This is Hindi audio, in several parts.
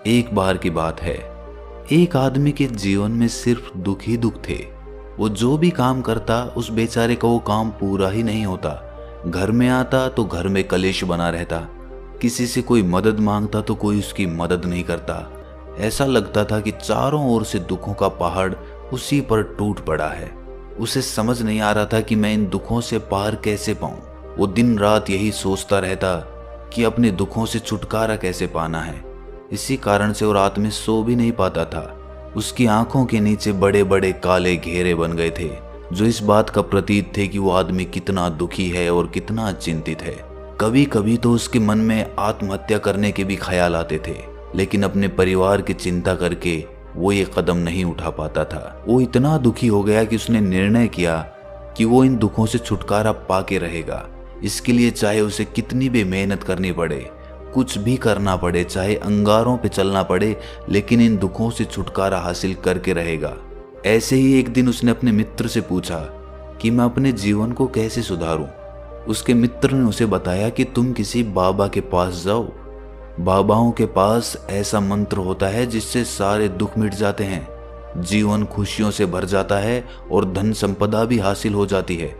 एक बार की बात है, एक आदमी के जीवन में सिर्फ दुख ही दुख थे। वो जो भी काम करता उस बेचारे का वो काम पूरा ही नहीं होता। घर में आता तो घर में कलेश बना रहता, किसी से कोई मदद मांगता तो कोई उसकी मदद नहीं करता। ऐसा लगता था कि चारों ओर से दुखों का पहाड़ उसी पर टूट पड़ा है। उसे समझ नहीं आ रहा था कि मैं इन दुखों से पार कैसे पाऊं। वो दिन रात यही सोचता रहता कि अपने दुखों से छुटकारा कैसे पाना है। इसी कारण से वो रात में सो भी नहीं पाता था। उसकी आंखों के नीचे बड़े बड़े काले घेरे बन गए थे, जो इस बात का प्रतीत थे कि वो आदमी कितना दुखी है और कितना चिंतित है। कभी कभी तो उसके मन में आत्महत्या करने के भी ख्याल आते थे, लेकिन अपने परिवार की चिंता करके वो ये कदम नहीं उठा पाता था। वो इतना दुखी हो गया कि उसने निर्णय किया कि वो इन दुखों से छुटकारा पाके रहेगा। इसके लिए चाहे उसे कितनी भी मेहनत करनी पड़े, कुछ भी करना पड़े, चाहे अंगारों पे चलना पड़े, लेकिन इन दुखों से छुटकारा हासिल करके रहेगा। ऐसे ही एक दिन उसने अपने मित्र से पूछा कि मैं अपने जीवन को कैसे सुधारूं। उसके मित्र ने उसे बताया कि तुम किसी बाबा के पास जाओ। बाबाओं के पास ऐसा मंत्र होता है जिससे सारे दुख मिट जाते हैं, जीवन खुशियों से भर जाता है और धन संपदा भी हासिल हो जाती है।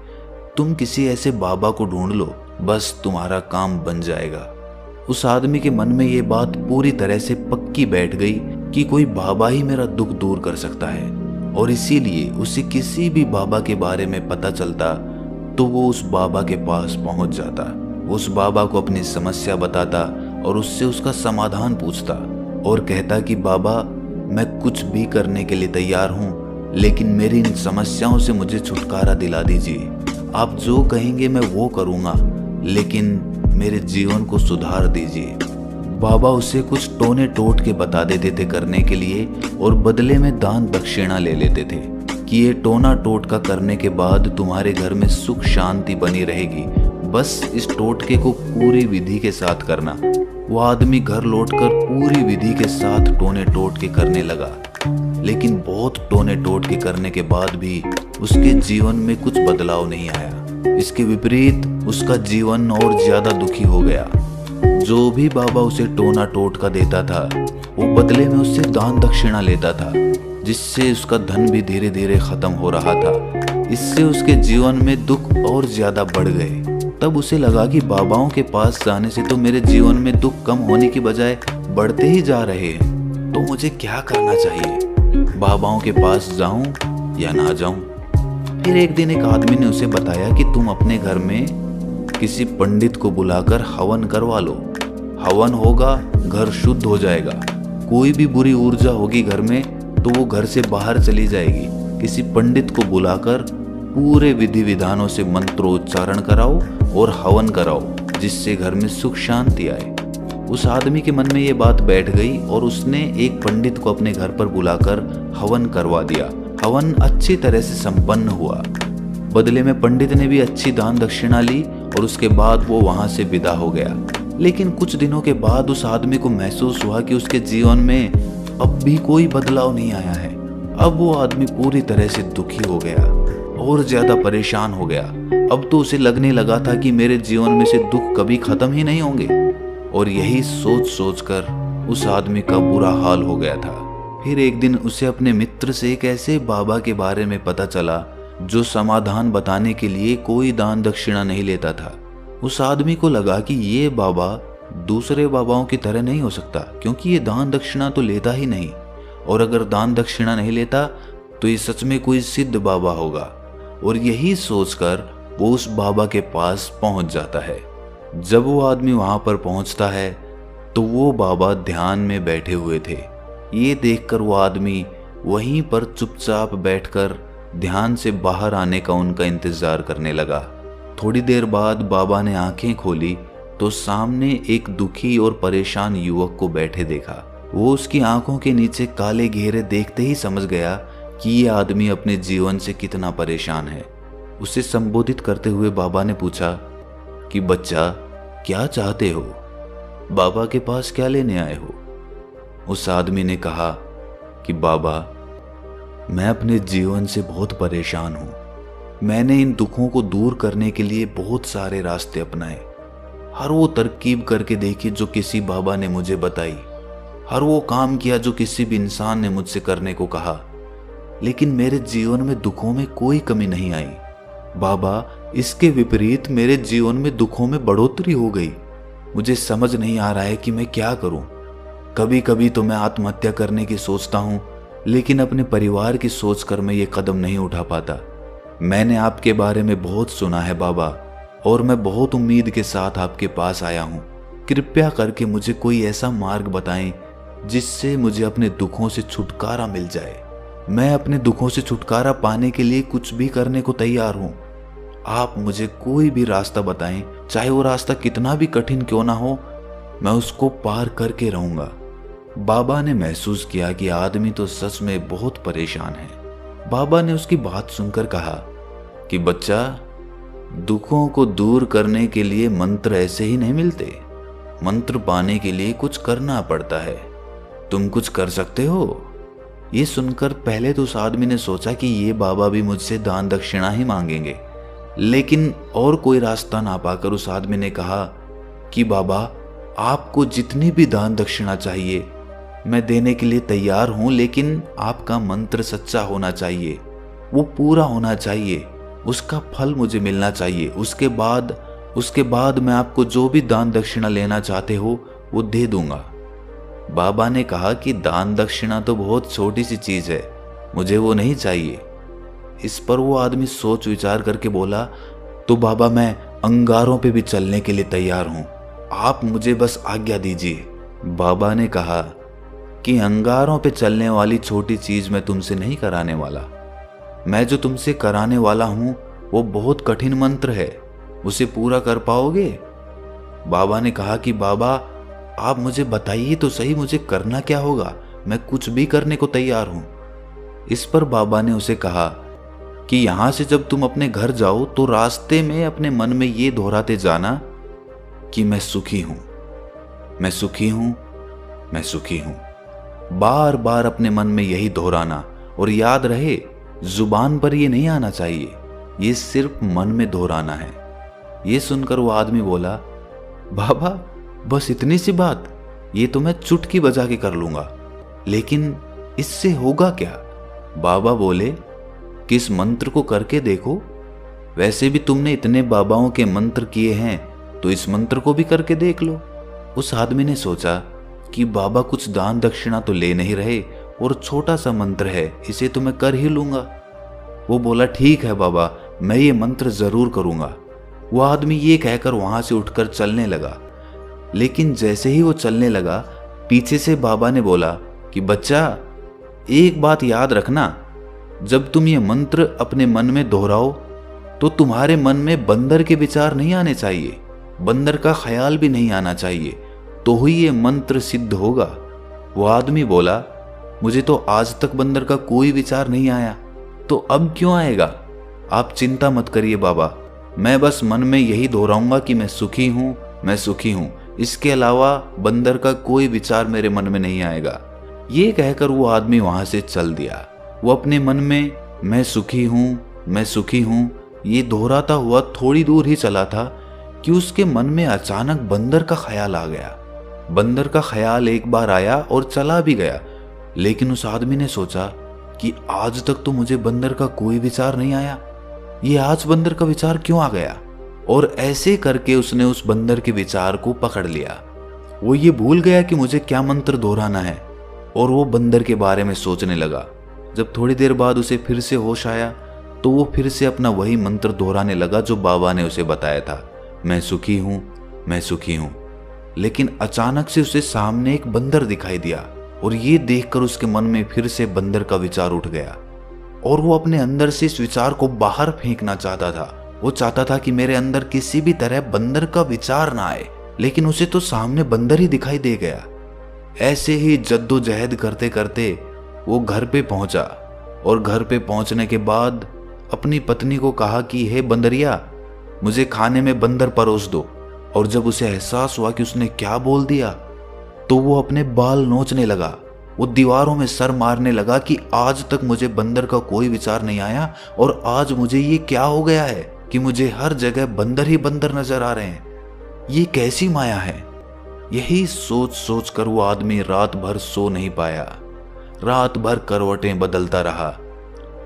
तुम किसी ऐसे बाबा को ढूंढ लो, बस तुम्हारा काम बन जाएगा। उस आदमी के मन में ये बात पूरी तरह से पक्की बैठ गई कि कोई बाबा ही मेरा दुख दूर कर सकता है, और इसीलिए उसे किसी भी बाबा के बारे में पता चलता तो वो उस बाबा के पास पहुंच जाता। उस बाबा को अपनी समस्या बताता और उससे उसका समाधान पूछता और कहता कि बाबा, मैं कुछ भी करने के लिए तैयार हूँ, लेकिन मेरी इन समस्याओं से मुझे छुटकारा दिला दीजिए। आप जो कहेंगे मैं वो करूँगा, लेकिन मेरे जीवन को सुधार दीजिए। बाबा उसे कुछ टोने टोट के बता देते थे करने के लिए, और बदले में दान दक्षिणा ले लेते थे कि ये टोना टोटका करने के बाद तुम्हारे घर में सुख शांति बनी रहेगी, बस इस टोटके को पूरी विधि के साथ करना। वो आदमी घर लौटकर पूरी विधि के साथ टोने टोटके करने लगा, लेकिन बहुत टोने टोटके करने के बाद भी उसके जीवन में कुछ बदलाव नहीं आया। इसके विपरीत उसका जीवन और ज्यादा दुखी हो गया। जो भी बाबा उसे टोना टोटका देता था, वो बदले में उससे दान दक्षिणा लेता था, जिससे उसका धन भी धीरे धीरे खत्म हो रहा था। इससे उसके जीवन में दुख और ज्यादा बढ़ गए। तब उसे लगा कि बाबाओं के पास जाने से तो मेरे जीवन में दुख कम होने की बजाय बढ़ते ही जा रहे हैं, तो मुझे क्या करना चाहिए? बाबाओं के पास जाऊं या ना जाऊं? फिर एक दिन एक आदमी ने उसे बताया कि तुम अपने घर में किसी पंडित को बुलाकर हवन करवा लो। हवन होगा, घर शुद्ध हो जाएगा। कोई भी बुरी ऊर्जा होगी घर में तो वो घर से बाहर चली जाएगी। किसी पंडित को बुलाकर पूरे विधि विधानों से मंत्रोच्चारण कराओ और हवन कराओ, जिससे घर में सुख शांति आए। उस आदमी के मन में ये बात बैठ गई और उसने एक पंडित को अपने घर पर बुलाकर हवन करवा दिया। हवन अच्छी तरह से संपन्न हुआ। बदले में पंडित ने भी अच्छी दान दक्षिणा ली और उसके बाद वो वहां से विदा हो गया। लेकिन कुछ दिनों के बाद उस आदमी को महसूस हुआ कि उसके जीवन में अब भी कोई बदलाव नहीं आया है। अब वो आदमी पूरी तरह से दुखी हो गया और ज्यादा परेशान हो गया। अब तो उसे लगने लगा था कि मेरे जीवन में से दुख कभी खत्म ही नहीं होंगे, और यही सोच सोच कर उस आदमी का बुरा हाल हो गया था। फिर एक दिन उसे अपने मित्र से एक ऐसे बाबा के बारे में पता चला जो समाधान बताने के लिए कोई दान दक्षिणा नहीं लेता था। उस आदमी को लगा कि ये बाबा दूसरे बाबाओं की तरह नहीं हो सकता, क्योंकि ये दान दक्षिणा तो लेता ही नहीं, और अगर दान दक्षिणा नहीं लेता तो ये सच में कोई सिद्ध बाबा होगा। और यही सोचकर वो उस बाबा के पास पहुंच जाता है। जब वो आदमी वहां पर पहुंचता है तो वो बाबा ध्यान में बैठे हुए थे। ये देखकर वो आदमी वहीं पर चुपचाप बैठकर ध्यान से बाहर आने का उनका इंतजार करने लगा। थोड़ी देर बाद बाबा ने आंखें खोली तो सामने एक दुखी और परेशान युवक को बैठे देखा। वो उसकी आंखों के नीचे काले घेरे देखते ही समझ गया कि ये आदमी अपने जीवन से कितना परेशान है। उसे संबोधित करते हुए बाबा ने पूछा कि बच्चा, क्या चाहते हो? बाबा के पास क्या लेने आए हो? उस आदमी ने कहा कि बाबा, मैं अपने जीवन से बहुत परेशान हूं। मैंने इन दुखों को दूर करने के लिए बहुत सारे रास्ते अपनाए, हर वो तरकीब करके देखी जो किसी बाबा ने मुझे बताई, हर वो काम किया जो किसी भी इंसान ने मुझसे करने को कहा, लेकिन मेरे जीवन में दुखों में कोई कमी नहीं आई। बाबा, इसके विपरीत मेरे जीवन में दुखों में बढ़ोतरी हो गई। मुझे समझ नहीं आ रहा है कि मैं क्या करूं। कभी कभी तो मैं आत्महत्या करने की सोचता हूं, लेकिन अपने परिवार की सोचकर मैं ये कदम नहीं उठा पाता। मैंने आपके बारे में बहुत सुना है बाबा, और मैं बहुत उम्मीद के साथ आपके पास आया हूं। कृपया करके मुझे कोई ऐसा मार्ग बताएं जिससे मुझे अपने दुखों से छुटकारा मिल जाए। मैं अपने दुखों से छुटकारा पाने के लिए कुछ भी करने को तैयार हूं। आप मुझे कोई भी रास्ता बताएं, चाहे वो रास्ता कितना भी कठिन क्यों ना हो, मैं उसको पार करके रहूंगा। बाबा ने महसूस किया कि आदमी तो सच में बहुत परेशान है। बाबा ने उसकी बात सुनकर कहा कि बच्चा, दुखों को दूर करने के लिए मंत्र ऐसे ही नहीं मिलते। मंत्र पाने के लिए कुछ करना पड़ता है। तुम कुछ कर सकते हो। ये सुनकर पहले तो उस आदमी ने सोचा कि ये बाबा भी मुझसे दान दक्षिणा ही मांगेंगे, लेकिन और कोई रास्ता ना पाकर उस आदमी ने कहा कि बाबा, आपको जितनी भी दान दक्षिणा चाहिए मैं देने के लिए तैयार हूं, लेकिन आपका मंत्र सच्चा होना चाहिए, वो पूरा होना चाहिए, उसका फल मुझे मिलना चाहिए। उसके बाद मैं आपको जो भी दान दक्षिणा लेना चाहते हो वो दे दूंगा। बाबा ने कहा कि दान दक्षिणा तो बहुत छोटी सी चीज है, मुझे वो नहीं चाहिए। इस पर वो आदमी सोच विचार करके बोला, तो बाबा, मैं अंगारों पे भी चलने के लिए तैयार हूं, आप मुझे बस आज्ञा दीजिए। बाबा ने कहा कि अंगारों पे चलने वाली छोटी चीज मैं तुमसे नहीं कराने वाला। मैं जो तुमसे कराने वाला हूं वो बहुत कठिन मंत्र है, उसे पूरा कर पाओगे? बाबा ने कहा कि बाबा, आप मुझे बताइए तो सही, मुझे करना क्या होगा, मैं कुछ भी करने को तैयार हूं। इस पर बाबा ने उसे कहा कि यहां से जब तुम अपने घर जाओ तो रास्ते में अपने मन में ये दोहराते जाना कि मैं सुखी हूं, मैं सुखी हूं, मैं सुखी हूं। बार बार अपने मन में यही दोहराना, और याद रहे जुबान पर ये नहीं आना चाहिए, ये सिर्फ मन में दोहराना है। ये सुनकर वो आदमी बोला, बाबा, बस इतनी सी बात, ये तो मैं चुटकी बजा के कर लूंगा, लेकिन इससे होगा क्या? बाबा बोले कि इस मंत्र को करके देखो, वैसे भी तुमने इतने बाबाओं के मंत्र किए हैं, तो इस मंत्र को भी करके देख लो। उस आदमी ने सोचा कि बाबा कुछ दान दक्षिणा तो ले नहीं रहे, और छोटा सा मंत्र है, इसे तो मैं कर ही लूंगा। वो बोला, ठीक है बाबा, मैं ये मंत्र जरूर करूंगा। वो आदमी ये कहकर वहां से उठकर चलने लगा, लेकिन जैसे ही वो चलने लगा, पीछे से बाबा ने बोला कि बच्चा, एक बात याद रखना, जब तुम ये मंत्र अपने मन में दोहराओ तो तुम्हारे मन में बंदर के विचार नहीं आने चाहिए, बंदर का ख्याल भी नहीं आना चाहिए, तो ही ये मंत्र सिद्ध होगा। वो आदमी बोला, मुझे तो आज तक बंदर का कोई विचार नहीं आया, तो अब क्यों आएगा? आप चिंता मत करिए बाबा, मैं बस मन में यही दोहराऊंगा कि मैं सुखी हूं, मैं सुखी हूं, इसके अलावा बंदर का कोई विचार मेरे मन में नहीं आएगा। ये कहकर वो आदमी वहां से चल दिया। वो अपने मन में मैं सुखी हूं, मैं सुखी हूं, ये दोहराता हुआ थोड़ी दूर ही चला था कि उसके मन में अचानक बंदर का ख्याल आ गया। बंदर का ख्याल एक बार आया और चला भी गया, लेकिन उस आदमी ने सोचा कि आज तक तो मुझे बंदर का कोई विचार नहीं आया, ये आज बंदर का विचार क्यों आ गया? और ऐसे करके उसने उस बंदर के विचार को पकड़ लिया। वो ये भूल गया कि मुझे क्या मंत्र दोहराना है, और वो बंदर के बारे में सोचने लगा। जब थोड़ी देर बाद उसे फिर से होश आया तो वो फिर से अपना वही मंत्र दोहराने लगा जो बाबा ने उसे बताया था, मैं सुखी हूं, मैं सुखी हूं। लेकिन अचानक से उसे सामने एक बंदर दिखाई दिया, और ये देखकर उसके मन में फिर से बंदर का विचार उठ गया, और वो अपने अंदर से इस विचार को बाहर फेंकना चाहता था। वो चाहता था कि मेरे अंदर किसी भी तरह बंदर का विचार ना आए, लेकिन उसे तो सामने बंदर ही दिखाई दे गया। ऐसे ही जद्दोजहद करते करते वो घर पे पहुंचा, और घर पे पहुंचने के बाद अपनी पत्नी को कहा कि हे बंदरिया, मुझे खाने में बंदर परोस दो। और जब उसे एहसास हुआ कि उसने क्या बोल दिया, तो वो अपने बाल नोचने लगा। वो दीवारों में सर मारने लगा कि आज तक मुझे बंदर का कोई विचार नहीं आया, और आज मुझे ये क्या हो गया है कि मुझे हर जगह बंदर ही बंदर नजर आ रहे हैं। ये कैसी माया है? यही सोच सोच कर वो आदमी रात भर सो नहीं पाया। रात भर करवटें बदलता रहा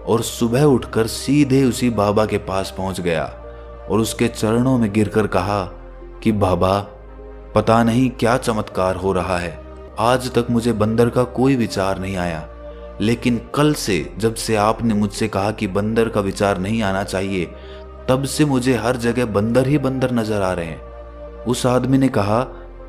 और सुबह उठकर सीधे उसी बाबा के पास पहुंच गया और उसके चरणों में गिरकर कहा कि बाबा, पता नहीं क्या चमत्कार हो रहा है। आज तक मुझे बंदर का कोई विचार नहीं आया, लेकिन कल से जब से आपने मुझसे कहा कि बंदर का विचार नहीं आना चाहिए, तब से मुझे हर जगह बंदर ही बंदर नजर आ रहे हैं। उस आदमी ने कहा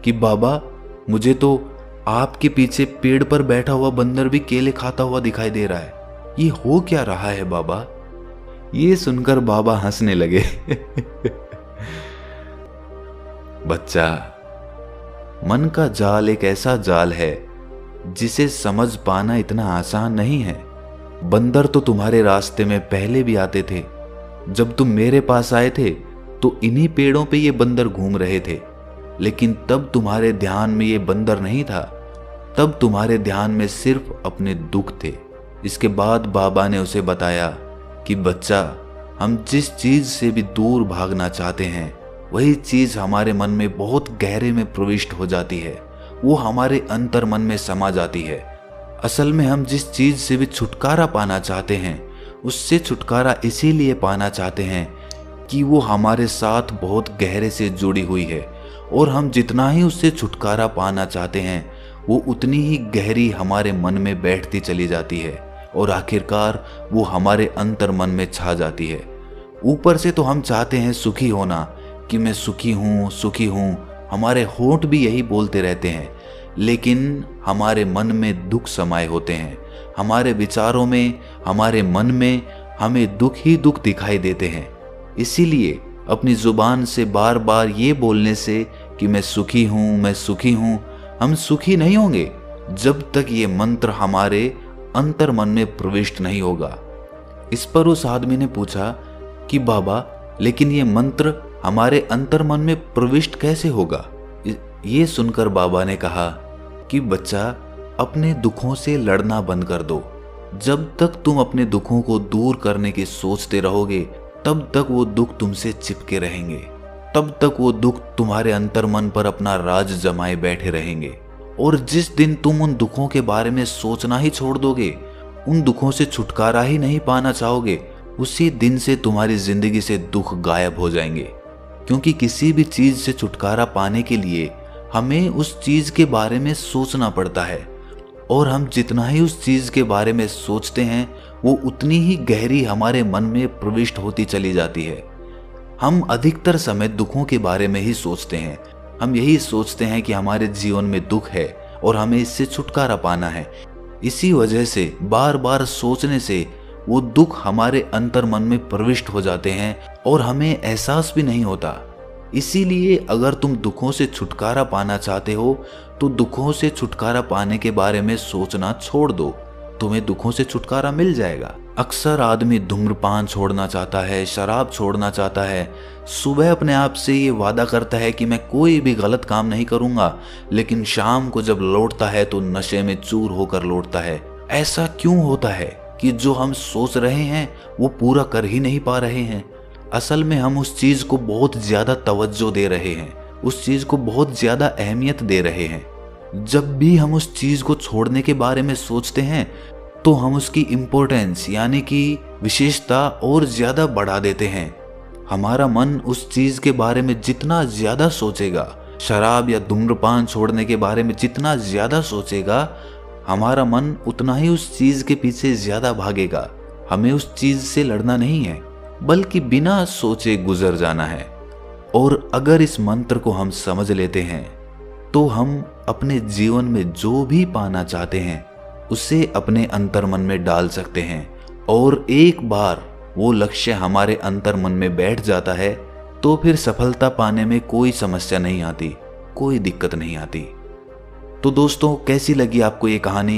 कि बाबा, मुझे तो आपके पीछे पेड़ पर बैठा हुआ बंदर भी केले खाता हुआ दिखाई दे रहा है। ये हो क्या रहा है बाबा? ये सुनकर बाबा हंसने लगे। बच्चा, मन का जाल एक ऐसा जाल है जिसे समझ पाना इतना आसान नहीं है। बंदर तो तुम्हारे रास्ते में पहले भी आते थे। जब तुम मेरे पास आए थे तो इन्हीं पेड़ों पे ये बंदर घूम रहे थे, लेकिन तब तुम्हारे ध्यान में ये बंदर नहीं था। तब तुम्हारे ध्यान में सिर्फ अपने दुख थे। इसके बाद बाबा ने उसे बताया कि बच्चा, हम जिस चीज से भी दूर भागना चाहते हैं, वही चीज हमारे मन में बहुत गहरे में प्रविष्ट हो जाती है। वो हमारे अंतर मन में समा जाती है। असल में हम जिस चीज से भी छुटकारा पाना चाहते हैं, उससे छुटकारा इसीलिए पाना चाहते हैं कि वो हमारे साथ बहुत गहरे से जुड़ी हुई है, और हम जितना ही उससे छुटकारा पाना चाहते हैं, वो उतनी ही गहरी हमारे मन में बैठती चली जाती है और आखिरकार वो हमारे अंतर मन में छा जाती है। ऊपर से तो हम चाहते हैं सुखी होना, कि मैं सुखी हूँ सुखी हूँ, हमारे होंठ भी यही बोलते रहते हैं, लेकिन हमारे मन में दुख समाये होते हैं। हमारे विचारों में, हमारे मन में हमें दुख ही दुख दिखाई देते हैं। इसीलिए अपनी जुबान से बार बार ये बोलने से कि मैं सुखी हूँ मैं सुखी हूँ, हम सुखी नहीं होंगे जब तक ये मंत्र हमारे अंतर मन में प्रविष्ट नहीं होगा। इस पर उस आदमी ने पूछा कि बाबा, लेकिन ये मंत्र हमारे अंतर मन में प्रविष्ट कैसे होगा? ये सुनकर बाबा ने कहा कि बच्चा, अपने दुखों से लड़ना बंद कर दो। जब तक तुम अपने दुखों को दूर करने की सोचते रहोगे, तब तक वो दुख तुमसे चिपके रहेंगे। तब तक वो दुख तुम्हारे अंतर मन पर अपना राज जमाए बैठे रहेंगे। और जिस दिन तुम उन दुखों के बारे में सोचना ही छोड़ दोगे, उन दुखों से छुटकारा ही नहीं पाना चाहोगे, उसी दिन से तुम्हारी जिंदगी से दुख गायब हो जाएंगे। क्योंकि किसी भी चीज से छुटकारा पाने के लिए हमें उस चीज के बारे में सोचना पड़ता है, और हम जितना ही उस चीज के बारे में सोचते हैं, वो उतनी ही गहरी हमारे मन में प्रविष्ट होती चली जाती है। हम अधिकतर समय दुखों के बारे में ही सोचते हैं। हम यही सोचते हैं कि हमारे जीवन में दुख है और हमें इससे छुटकारा पाना है। इसी वजह से बार बार सोचने से वो दुख हमारे अंतर मन में प्रविष्ट हो जाते हैं और हमें एहसास भी नहीं होता। इसीलिए अगर तुम दुखों से छुटकारा पाना चाहते हो, तो दुखों से छुटकारा पाने के बारे में सोचना छोड़ दो, तुम्हें दुखों से छुटकारा मिल जाएगा। अक्सर आदमी धूम्रपान छोड़ना चाहता है, शराब छोड़ना चाहता है, सुबह अपने आप से ये वादा करता है कि मैं कोई भी गलत काम नहीं करूंगा, लेकिन शाम को जब लौटता है तो नशे में चूर होकर लौटता है। ऐसा क्यों होता है कि जो हम सोच रहे हैं वो पूरा कर ही नहीं पा रहे हैं? असल में हम उस चीज को बहुत ज्यादा तवज्जो दे रहे हैं, उस चीज को बहुत ज्यादा अहमियत दे रहे हैं। जब भी हम उस चीज को छोड़ने के बारे में सोचते हैं, तो हम उसकी इम्पोर्टेंस यानी कि विशेषता और ज्यादा बढ़ा देते हैं। हमारा मन उस चीज के बारे में जितना ज्यादा सोचेगा, शराब या धूम्रपान छोड़ने के बारे में जितना ज्यादा सोचेगा, हमारा मन उतना ही उस चीज के पीछे ज्यादा भागेगा। हमें उस चीज से लड़ना नहीं है, बल्कि बिना सोचे गुजर जाना है। और अगर इस मंत्र को हम समझ लेते हैं, तो हम अपने जीवन में जो भी पाना चाहते हैं, उसे अपने अंतर मन में डाल सकते हैं। और एक बार वो लक्ष्य हमारे अंतर मन में बैठ जाता है, तो फिर सफलता पाने में कोई समस्या नहीं आती, कोई दिक्कत नहीं आती। तो दोस्तों, कैसी लगी आपको ये कहानी?